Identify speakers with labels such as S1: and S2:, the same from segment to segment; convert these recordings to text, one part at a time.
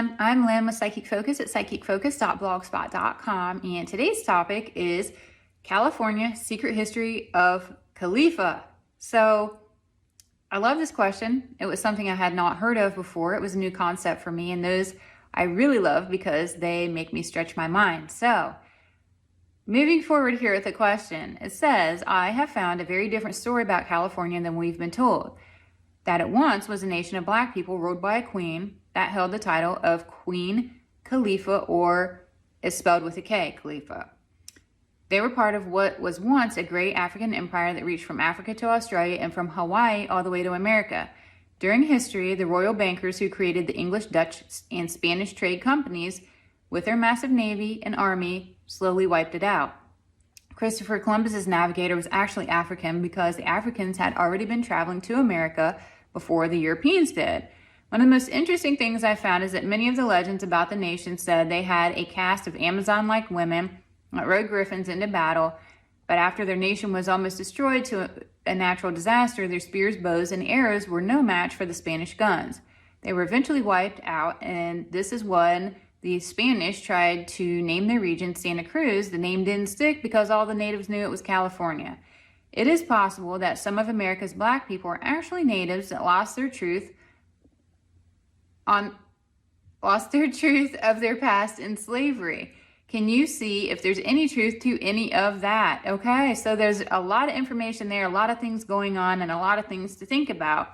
S1: everyone, I'm Lynn with Psychic Focus at psychicfocus.blogspot.com, and today's topic is California Secret History of Khalifa. So I love this question. It was something I had not heard of before. It was a new concept for me, and those I really love because they make me stretch my mind. So moving forward here with the question, it says, I have found a very different story about California than we've been told. That it once was a nation of black people ruled by a queen that held the title of Queen Khalifa, or is spelled with a K, Khalifa. They were part of what was once a great African empire that reached from Africa to Australia and from Hawaii all the way to America. During history, the royal bankers who created the English, Dutch, and Spanish trade companies with their massive navy and army slowly wiped it out. Christopher Columbus's navigator was actually African because the Africans had already been traveling to America before the Europeans did. One of the most interesting things I found is that many of the legends about the nation said they had a caste of Amazon-like women that rode griffins into battle, but after their nation was almost destroyed to a natural disaster, their spears, bows, and arrows were no match for the Spanish guns. They were eventually wiped out, and this is when the Spanish tried to name their region Santa Cruz. The name didn't stick because all the natives knew it was California. It is possible that some of America's black people are actually natives that lost their truth of their past in slavery. Can you see if there's any truth to any of that? Okay, so there's a lot of information there, a lot of things going on, and a lot of things to think about.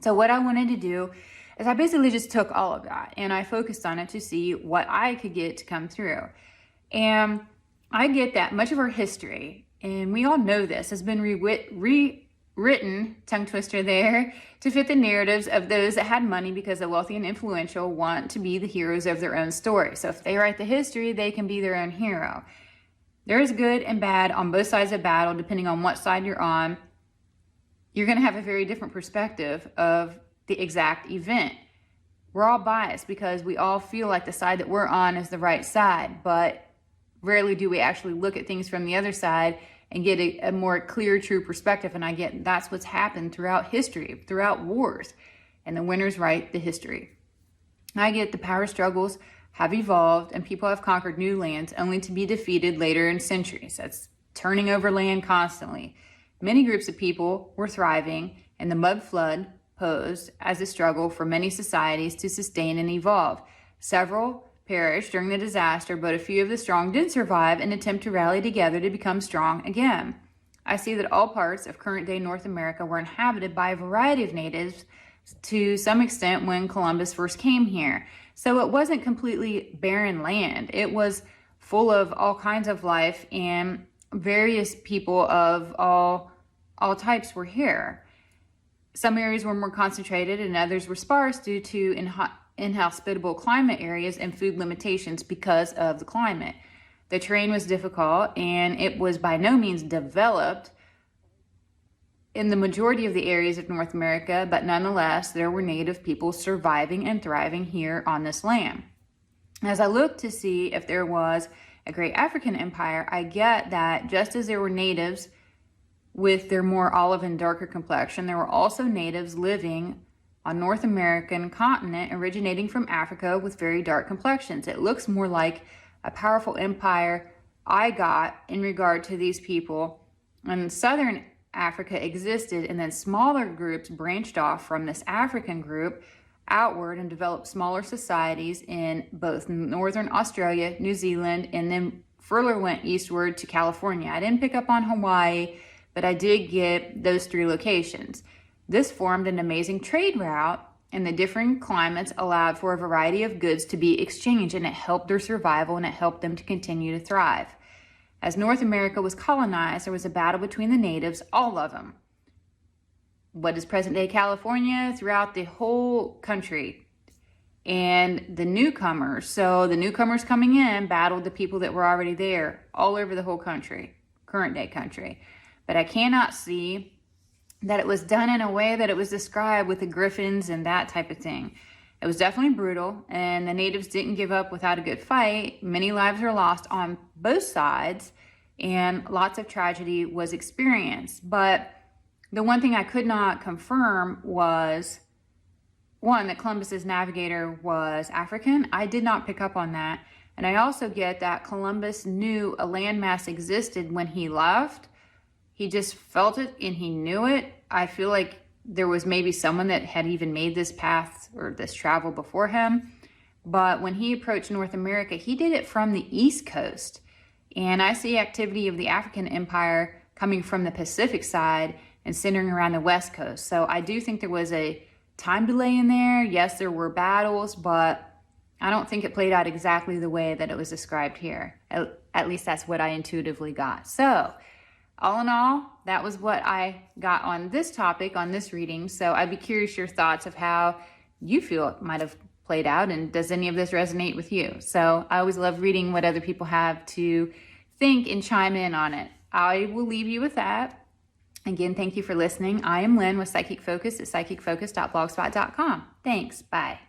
S1: So what I wanted to do is I basically just took all of that and I focused on it to see what I could get to come through. And I get that much of our history, and we all know this, has been rewritten, tongue twister there, to fit the narratives of those that had money because the wealthy and influential want to be the heroes of their own story. So if they write the history, they can be their own hero. There is good and bad on both sides of battle, depending on what side you're on. You're going to have a very different perspective of the exact event. We're all biased because we all feel like the side that we're on is the right side, but rarely do we actually look at things from the other side and get a more clear, true perspective. And I get that's what's happened throughout history, throughout wars, and the winners write the history. I get the power struggles have evolved and people have conquered new lands only to be defeated later in centuries. That's turning over land constantly. Many groups of people were thriving, and the mud flood posed as a struggle for many societies to sustain and evolve. Several perished during the disaster, but a few of the strong did survive and attempt to rally together to become strong again. I see that all parts of current-day North America were inhabited by a variety of natives to some extent when Columbus first came here. So it wasn't completely barren land. It was full of all kinds of life, and various people of all types were here. Some areas were more concentrated and others were sparse due to inhospitable climate areas and food limitations because of the climate. The terrain was difficult and it was by no means developed in the majority of the areas of North America, but nonetheless, there were native people surviving and thriving here on this land. As I looked to see if there was a great African empire, I get that just as there were natives with their more olive and darker complexion, there were also natives living on North American continent originating from Africa with very dark complexions. It looks more like a powerful empire I got in regard to these people. And Southern Africa existed, and then smaller groups branched off from this African group outward and developed smaller societies in both Northern Australia, New Zealand, and then further went eastward to California. I didn't pick up on Hawaii, but I did get those three locations. This formed an amazing trade route, and the differing climates allowed for a variety of goods to be exchanged, and it helped their survival and it helped them to continue to thrive. As North America was colonized, there was a battle between the natives, all of them. What is present-day California? Throughout the whole country. And the newcomers, so the newcomers coming in battled the people that were already there all over the whole country, current-day country. But I cannot see that it was done in a way that it was described with the griffins and that type of thing. It was definitely brutal, and the natives didn't give up without a good fight. Many lives were lost on both sides, and lots of tragedy was experienced. But the one thing I could not confirm was one, that Columbus's navigator was African. I did not pick up on that. And I also get that Columbus knew a landmass existed when he left. He just felt it and he knew it. I feel like there was maybe someone that had even made this path or this travel before him. But when he approached North America, he did it from the East Coast. And I see activity of the African Empire coming from the Pacific side and centering around the West Coast. So I do think there was a time delay in there. Yes, there were battles, but I don't think it played out exactly the way that it was described here. At least that's what I intuitively got. So all in all, that was what I got on this topic, on this reading. So I'd be curious your thoughts of how you feel it might have played out, and does any of this resonate with you? So I always love reading what other people have to think and chime in on it. I will leave you with that. Again, thank you for listening. I am Lynn with Psychic Focus at psychicfocus.blogspot.com. Thanks. Bye.